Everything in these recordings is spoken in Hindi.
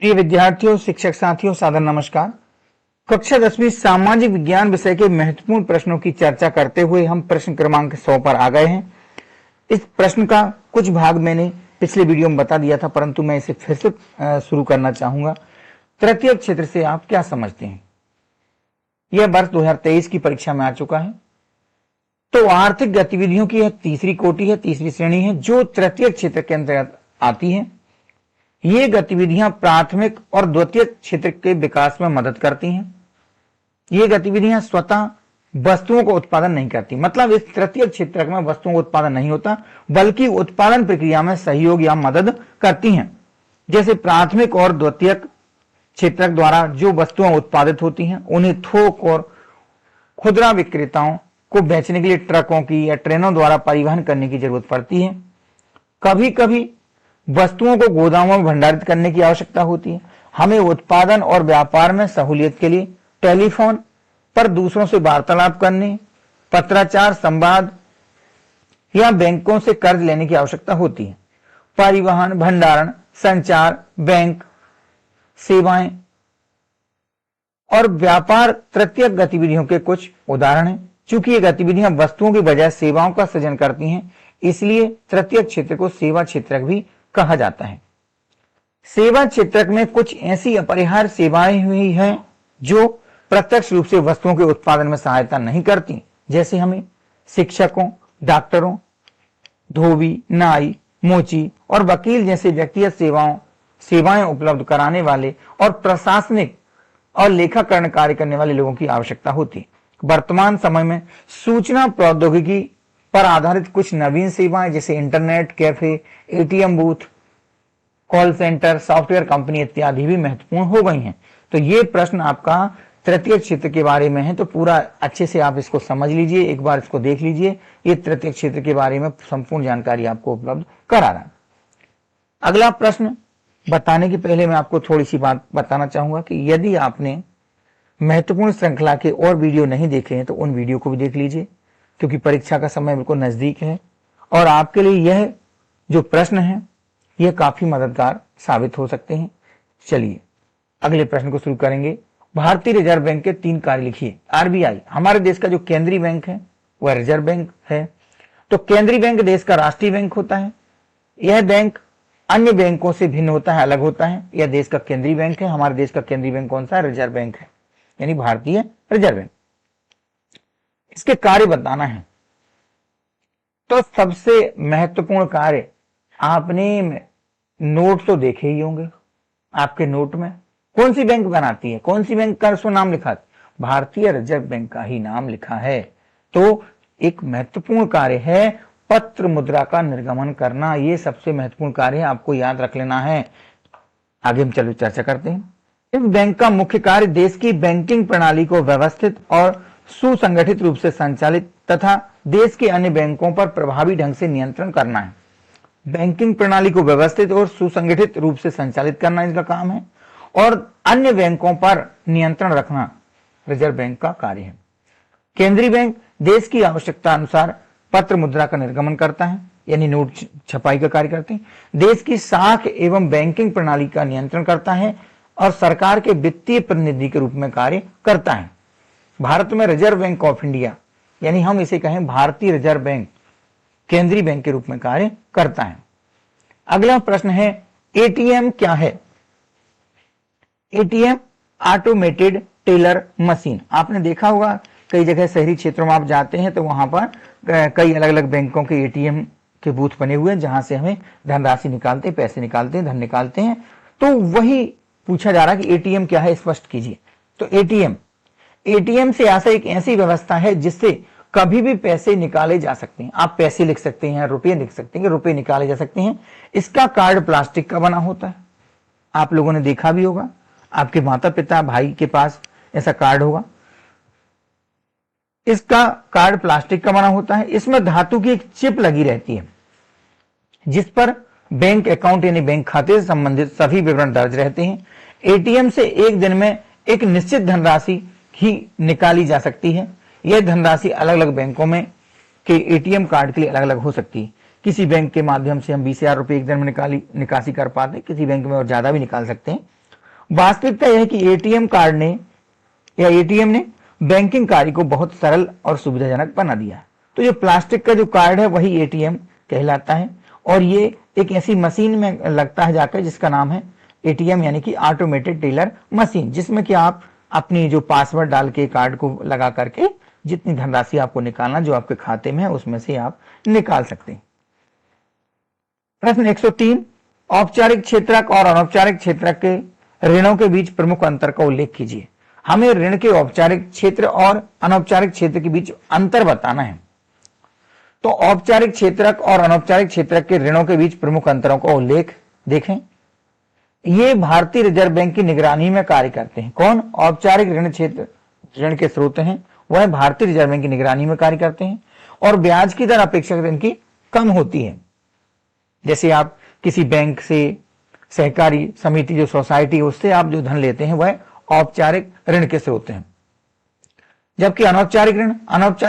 प्रिय विद्यार्थियों, शिक्षक साथियों, सादर नमस्कार। कक्षा 10वीं सामाजिक विज्ञान विषय के महत्वपूर्ण प्रश्नों की चर्चा करते हुए हम प्रश्न क्रमांक 100 पर आ गए हैं। इस प्रश्न का कुछ भाग मैंने पिछले वीडियो में बता दिया था, परंतु मैं इसे फिर से शुरू करना चाहूंगा। तृतीय क्षेत्र से आप क्या समझते हैं? यह वर्ष 2023 की परीक्षा में आ चुका है। तो आर्थिक गतिविधियों की यह तीसरी कोटि है, तीसरी श्रेणी है, जो तृतीय क्षेत्र के अंतर्गत आती है। ये गतिविधियां प्राथमिक और द्वितीय क्षेत्र के विकास में मदद करती हैं। ये गतिविधियां स्वतः वस्तुओं को उत्पादन नहीं करती, मतलब इस तृतीय क्षेत्र में वस्तुओं का उत्पादन नहीं होता, बल्कि उत्पादन प्रक्रिया में सहयोग या मदद करती हैं। जैसे प्राथमिक और द्वितीय क्षेत्र द्वारा जो वस्तुएं उत्पादित होती हैं, उन्हें थोक और खुदरा विक्रेताओं को बेचने के लिए ट्रकों की या ट्रेनों द्वारा परिवहन करने की जरूरत पड़ती है। कभी कभी वस्तुओं को गोदामों में भंडारित करने की आवश्यकता होती है। हमें उत्पादन और व्यापार में सहूलियत के लिए टेलीफोन पर दूसरों से वार्तालाप करने, पत्राचार, संवाद या बैंकों से कर्ज लेने की आवश्यकता होती है। परिवहन, भंडारण, संचार, बैंक सेवाएं और व्यापार तृतीयक गतिविधियों के कुछ उदाहरण हैं। चूंकि ये गतिविधियां वस्तुओं की बजाय सेवाओं का सृजन करती हैं, इसलिए तृतीय क्षेत्र को सेवा क्षेत्रक भी कहा जाता है। सेवा क्षेत्रक में कुछ ऐसी अपरिहार्य सेवाएं हुई हैं जो प्रत्यक्ष रूप से वस्तुओं के उत्पादन में सहायता नहीं करती, जैसे हमें शिक्षकों, डॉक्टरों, धोबी, नाई, मोची और वकील जैसे व्यक्तिगत सेवाएं उपलब्ध कराने वाले और प्रशासनिक और लेखाकरण कार्य करने वाले लोगों की आवश्यकता होती है। वर्तमान समय में सूचना प्रौद्योगिकी पर आधारित कुछ नवीन सेवाएं जैसे internet cafe, ATM booth, call centre, software company इत्यादि भी महत्वपूर्ण हो गई हैं। तो ये प्रश्न आपका तृतीय क्षेत्र के बारे में है, तो पूरा अच्छे से आप इसको समझ लीजिए, एक बार इसको देख लीजिए। ये तृतीय क्षेत्र के बारे में संपूर्ण जानकारी आपको उपलब्ध करा रहा है। अगला प्रश्न बताने के पहले मैं आपको थोड़ी सी बात बताना चाहूंगा कि यदि आपने महत्वपूर्ण श्रृंखला के और वीडियो नहीं देखे हैं तो उन वीडियो को भी देख लीजिए, क्योंकि परीक्षा का समय बिल्कुल नजदीक है और आपके लिए यह जो प्रश्न है यह काफी मददगार साबित हो सकते हैं। चलिए अगले प्रश्न को शुरू करेंगे। भारतीय रिजर्व बैंक के 3 कार्य लिखिए। आरबीआई हमारे देश का जो केंद्रीय बैंक है वह रिजर्व बैंक है। तो केंद्रीय बैंक देश का राष्ट्रीय बैंक होता है। यह बैंक अन्य बैंकों से भिन्न होता है, अलग होता है। यह देश का केंद्रीय बैंक है। हमारे देश का केंद्रीय बैंक कौन सा है? रिजर्व बैंक है, यानी भारतीय रिजर्व बैंक। इसके कार्य बताना है। तो सबसे महत्वपूर्ण कार्य, आपने नोट तो देखे ही होंगे। आपके नोट में कौन सी बैंक बनाती है, कौन सी बैंक का उसमें नाम लिखा है? भारतीय रिजर्व बैंक का ही नाम लिखा है। तो एक महत्वपूर्ण कार्य है पत्र मुद्रा का निर्गमन करना। यह सबसे महत्वपूर्ण कार्य है, आपको याद रख लेना है। आगे हम चलो चर्चा करते हैं। इस बैंक का मुख्य कार्य देश की बैंकिंग प्रणाली को व्यवस्थित और सुसंगठित रूप से संचालित तथा देश के अन्य बैंकों पर प्रभावी ढंग से नियंत्रण करना है। बैंकिंग प्रणाली को व्यवस्थित और सुसंगठित रूप से संचालित करना इसका काम है और अन्य बैंकों पर नियंत्रण रखना रिजर्व बैंक का कार्य है। केंद्रीय बैंक देश की आवश्यकता अनुसार पत्र मुद्रा का निर्गमन करता है, यानी नोट छपाई का कार्य करते हैं। देश की साख एवं बैंकिंग प्रणाली का नियंत्रण करता है और सरकार के वित्तीय प्रतिनिधि के रूप में कार्य करता है। भारत में रिजर्व बैंक ऑफ इंडिया, यानी हम इसे कहें भारतीय रिजर्व बैंक, केंद्रीय बैंक के रूप में कार्य करता है। अगला प्रश्न है एटीएम क्या है? ATM automated teller machine. आपने देखा होगा कई जगह शहरी क्षेत्रों में आप जाते हैं तो वहां पर कई अलग अलग बैंकों के एटीएम के बूथ बने हुए हैं, जहां से हमें धनराशि निकालते, पैसे निकालते हैं, धन निकालते हैं। तो वही पूछा जा रहा है कि एटीएम क्या है, स्पष्ट कीजिए। तो एटीएम से एक ऐसी व्यवस्था है जिससे कभी भी पैसे निकाले जा सकते हैं। आप पैसे लिख सकते हैं, रुपये लिख सकते हैं, रुपये निकाले जा सकते हैं। इसका कार्ड प्लास्टिक का बना होता है। आप लोगों ने देखा भी होगा, आपके माता पिता, भाई के पास ऐसा कार्ड होगा। इसका कार्ड प्लास्टिक का बना होता है। इसमें धातु की एक चिप लगी रहती है जिस पर बैंक अकाउंट यानी बैंक खाते से संबंधित सभी विवरण दर्ज रहते हैं। एटीएम से एक दिन में एक निश्चित धनराशि ही निकाली जा सकती है। यह धनराशि अलग अलग बैंकों में के एटीएम कार्ड के लिए अलग अलग हो सकती है। किसी बैंक के माध्यम से हम 20,000 रुपए एक दिन में निकासी कर पाते हैं, किसी बैंक में और ज्यादा भी निकाल सकते हैं। वास्तविकता यह है कि एटीएम कार्ड ने या एटीएम ने बैंकिंग कार्य को बहुत सरल और सुविधाजनक बना दिया। तो जो प्लास्टिक का जो कार्ड है वही एटीएम कहलाता है, और ये एक ऐसी मशीन में लगता है जाकर जिसका नाम है एटीएम यानी कि ऑटोमेटेड टेलर मशीन, जिसमें कि आप अपनी जो पासवर्ड डाल के कार्ड को लगा करके जितनी धनराशि आपको निकालना जो आपके खाते में है उसमें से आप निकाल सकते हैं। प्रश्न 103, औपचारिक क्षेत्रक और अनौपचारिक क्षेत्रक के ऋणों के बीच प्रमुख अंतर का उल्लेख कीजिए। हमें ऋण के औपचारिक क्षेत्र और अनौपचारिक क्षेत्र के बीच अंतर बताना है। तो औपचारिक क्षेत्रक और अनौपचारिक क्षेत्रक के ऋणों के बीच प्रमुख अंतरों का उल्लेख देखें। ये भारतीय रिजर्व बैंक की निगरानी में कार्य करते हैं। कौन? औपचारिक ऋण क्षेत्र ऋण के स्रोत हैं, वह भारतीय रिजर्व बैंक की निगरानी में कार्य करते हैं, और ब्याज की दर अपेक्षाकृत इनकी कम होती है। जैसे आप किसी बैंक से, सहकारी समिति जो सोसाइटी उससे आप जो धन लेते हैं वह औपचारिक ऋण के स्रोत हैं। जबकि अनौपचारिक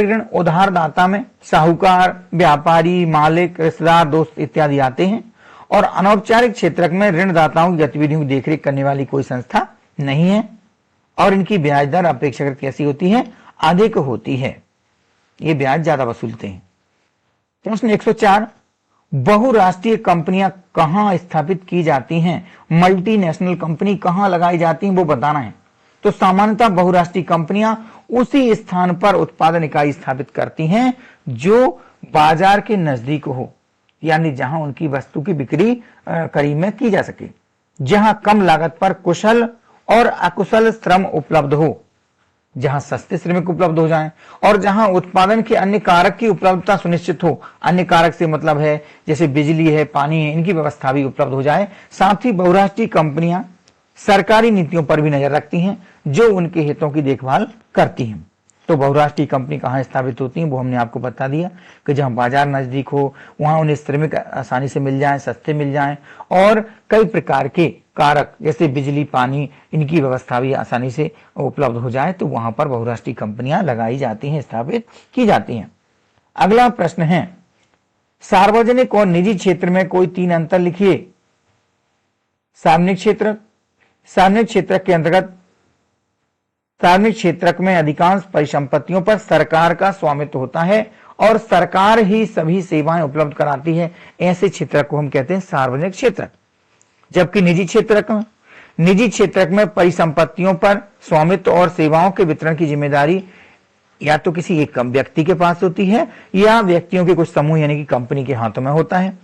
ऋण उधारदाता में साहूकार, व्यापारी, मालिक, रिश्तेदार, दोस्त इत्यादि आते हैं, और अनौपचारिक क्षेत्रक में ऋणदाताओं की गतिविधियों की देखरेख करने वाली कोई संस्था नहीं है, और इनकी ब्याज दर अपेक्षाकृत कैसी होती है? अधिक होती है। ये ब्याज ज्यादा वसूलते हैं। प्रश्न 104, बहुराष्ट्रीय कंपनियां कहां स्थापित की जाती हैं? मल्टीनेशनल कंपनी कहां लगाई जाती हैं वो बताना है। तो सामान्यतः बहुराष्ट्रीय कंपनियां उसी स्थान पर उत्पादन इकाई स्थापित करती हैं जो बाजार के नजदीक हो, यानी जहां उनकी वस्तु की बिक्री करीब में की जा सके, जहां कम लागत पर कुशल और अकुशल श्रम उपलब्ध हो, जहां सस्ते श्रमिक उपलब्ध हो जाएं, और जहां उत्पादन के अन्य कारक की उपलब्धता सुनिश्चित हो। अन्य कारक से मतलब है जैसे बिजली है, पानी है, इनकी व्यवस्था भी उपलब्ध हो जाए। साथ ही बहुराष्ट्रीय कंपनियां सरकारी नीतियों पर भी नजर रखती हैं जो उनके हितों की देखभाल करती हैं। तो बहुराष्ट्रीय कंपनी कहां स्थापित होती है वो हमने आपको बता दिया कि जहां बाजार नजदीक हो, वहां उन्हें श्रमिक आसानी से मिल जाएं, सस्ते मिल जाएं, और कई प्रकार के कारक जैसे बिजली, पानी, इनकी व्यवस्था भी आसानी से उपलब्ध हो जाए, तो वहां पर बहुराष्ट्रीय कंपनियां लगाई जाती हैं, स्थापित की जाती हैं। अगला प्रश्न है, सार्वजनिक और निजी क्षेत्र में कोई 3 अंतर लिखिए। सार्वजनिक क्षेत्रक के अंतर्गत सार्वजनिक क्षेत्रक में अधिकांश परिसंपत्तियों पर सरकार का स्वामित्व होता है और सरकार ही सभी सेवाएं उपलब्ध कराती है। ऐसे क्षेत्रक को हम कहते हैं सार्वजनिक क्षेत्रक। जबकि निजी क्षेत्रक में परिसंपत्तियों पर स्वामित्व और सेवाओं के वितरण की जिम्मेदारी या तो किसी एक व्यक्ति के पास होती है या व्यक्तियों के कुछ समूह यानी कि कंपनी के हाथों में होता है।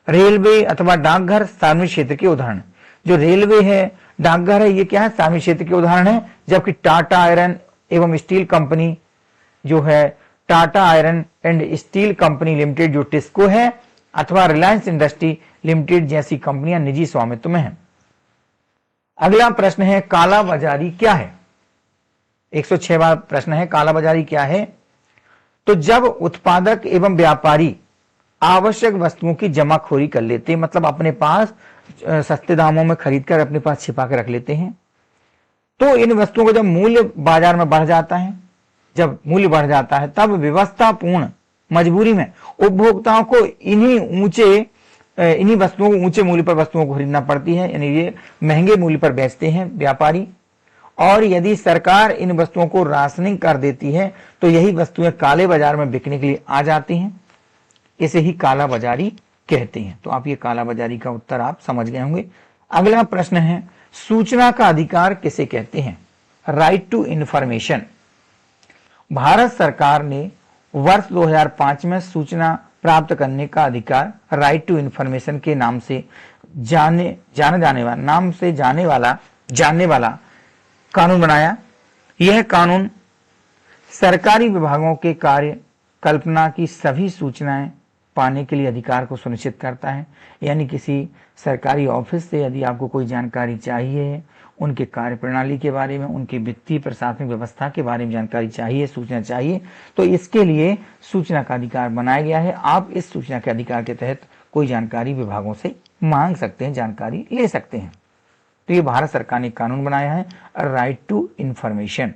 रेलवे अथवा डाकघर सार्वजनिक क्षेत्र के उदाहरण। जो रेलवे है, डाकघर है, ये क्या है? सार्वजनिक क्षेत्र के उदाहरण है। जबकि टाटा आयरन एवं स्टील कंपनी जो है, Tata iron and steel company limited जो टिस्को है, अथवा रिलायंस इंडस्ट्री लिमिटेड जैसी कंपनियां निजी स्वामित्व में हैं। अगला प्रश्न है, कालाबाजारी क्या है? 106वां प्रश्न है, कालाबाजारी क्या है? तो जब उत्पादक एवं व्यापारी आवश्यक वस्तुओं की जमाखोरी कर लेते हैं, मतलब अपने पास सस्ते दामों में खरीदकर अपने पास छिपा कर रख लेते हैं, तो इन वस्तुओं का जब मूल्य बाजार में बढ़ जाता है, तब व्यवस्थापूर्ण मजबूरी में उपभोक्ताओं को इन्हीं वस्तुओं को ऊंचे मूल्य पर वस्तुओं को खरीदना पड़ती है, यानी ये महंगे मूल्य पर बेचते हैं व्यापारी। और यदि सरकार इन वस्तुओं को राशनिंग कर देती है तो यही वस्तुएं काले बाजार में बिकने के लिए आ जाती हैं। इसे ही कालाबाजारी कहते हैं। तो आप ये कालाबाजारी का उत्तर आप समझ गए होंगे। अगला प्रश्न है, सूचना का अधिकार किसे कहते हैं? Right to information. भारत सरकार ने वर्ष 2005 में सूचना प्राप्त करने का अधिकार राइट टू इंफॉर्मेशन के नाम से जानने वाला कानून बनाया। यह कानून सरकारी विभागों के कार्य कल्पना की सभी सूचनाएं पाने के लिए अधिकार को सुनिश्चित करता है। यानी किसी सरकारी ऑफिस से यदि आपको कोई जानकारी चाहिए, उनके कार्य प्रणाली के बारे में, उनकी वित्तीय प्रशासनिक व्यवस्था के बारे में जानकारी चाहिए, सूचना चाहिए, तो इसके लिए सूचना का अधिकार बनाया गया है। आप इस सूचना के अधिकार के तहत कोई जानकारी विभागों से मांग सकते हैं, जानकारी ले सकते हैं। तो ये भारत सरकार ने कानून बनाया है, राइट टू इंफॉर्मेशन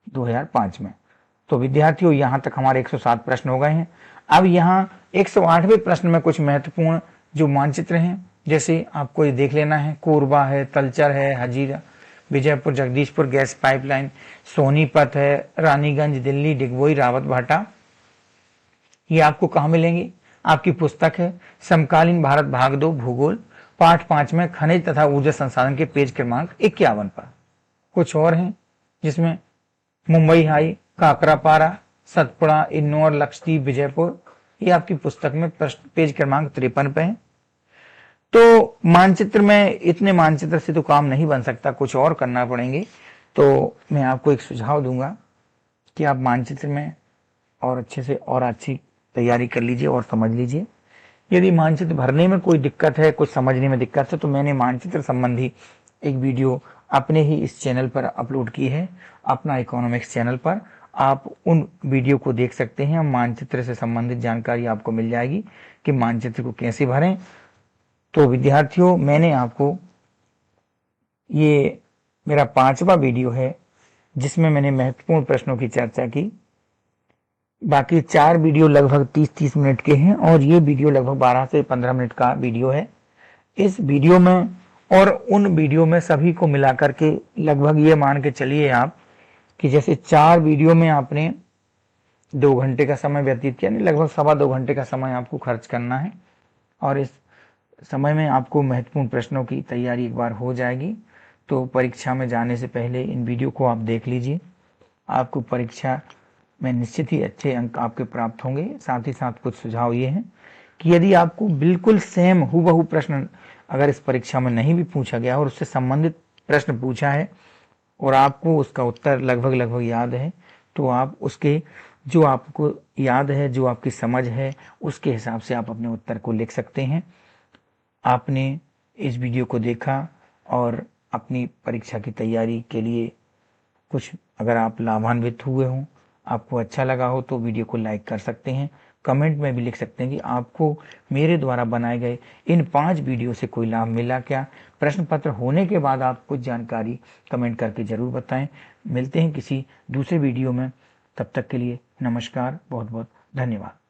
2005 में। तो विद्यार्थियों, यहां तक हमारे 107 प्रश्न हो गए हैं। अब यहाँ 108वें प्रश्न में कुछ महत्वपूर्ण जो मानचित्र हैं जैसे आपको ये देख लेना है, कोरबा है, तलचर है, हजीरा, विजयपुर, जगदीशपुर गैस पाइपलाइन, सोनीपत है, रानीगंज दिल्ली, डिगबोई, रावत भाटा। ये आपको कहाँ मिलेंगी? आपकी पुस्तक है समकालीन भारत भाग 2 भूगोल पाठ 5 में खनिज तथा ऊर्जा संसाधन के पेज क्रमांक 51 पर। कुछ और हैं जिसमें मुंबई हाई, काकरापारा, सतपुड़ा, इन्नौर, लक्षद्वीप, विजयपुर, ये आपकी पुस्तक में पेज क्रमांक 53 पे है। तो मानचित्र में इतने मानचित्र से तो काम नहीं बन सकता, कुछ और करना पड़ेंगे। तो मैं आपको एक सुझाव दूंगा कि आप मानचित्र में और अच्छे से और अच्छी तैयारी कर लीजिए और समझ लीजिए। यदि मानचित्र भरने में कोई दिक्कत है, कुछ समझने में दिक्कत है, तो मैंने मानचित्र संबंधी एक वीडियो अपने ही इस चैनल पर अपलोड की है, अपना इकोनॉमिक्स चैनल पर। आप उन वीडियो को देख सकते हैं। मानचित्र से संबंधित जानकारी आपको मिल जाएगी कि मानचित्र को कैसे भरें। तो विद्यार्थियों, मैंने आपको ये मेरा 5वां वीडियो है जिसमें मैंने महत्वपूर्ण प्रश्नों की चर्चा की। बाकी 4 वीडियो लगभग 30-30 मिनट के हैं और ये वीडियो लगभग 12 से 15 मिनट का वीडियो है। इस वीडियो में और उन वीडियो में सभी को मिलाकर के लगभग ये मान के चलिए आप कि जैसे 4 वीडियो में आपने 2 घंटे का समय व्यतीत किया, नहीं लगभग 2.25 घंटे का समय आपको खर्च करना है और इस समय में आपको महत्वपूर्ण प्रश्नों की तैयारी एक बार हो जाएगी। तो परीक्षा में जाने से पहले इन वीडियो को आप देख लीजिए, आपको परीक्षा में निश्चित ही अच्छे अंक आपके प्राप्त होंगे। साथ ही साथ कुछ सुझाव ये हैं कि यदि आपको बिल्कुल सेम हूबहू प्रश्न अगर इस परीक्षा में नहीं भी पूछा गया और उससे संबंधित प्रश्न पूछा है और आपको उसका उत्तर लगभग याद है, तो आप उसके जो आपको याद है, जो आपकी समझ है, उसके हिसाब से आप अपने उत्तर को लिख सकते हैं। आपने इस वीडियो को देखा और अपनी परीक्षा की तैयारी के लिए कुछ अगर आप लाभान्वित हुए हों, आपको अच्छा लगा हो, तो वीडियो को लाइक कर सकते हैं। कमेंट में भी लिख सकते हैं कि आपको मेरे द्वारा बनाए गए इन 5 वीडियो से कोई लाभ मिला क्या। प्रश्न पत्र होने के बाद आप कुछ जानकारी कमेंट करके जरूर बताएं। मिलते हैं किसी दूसरे वीडियो में, तब तक के लिए नमस्कार, बहुत बहुत धन्यवाद।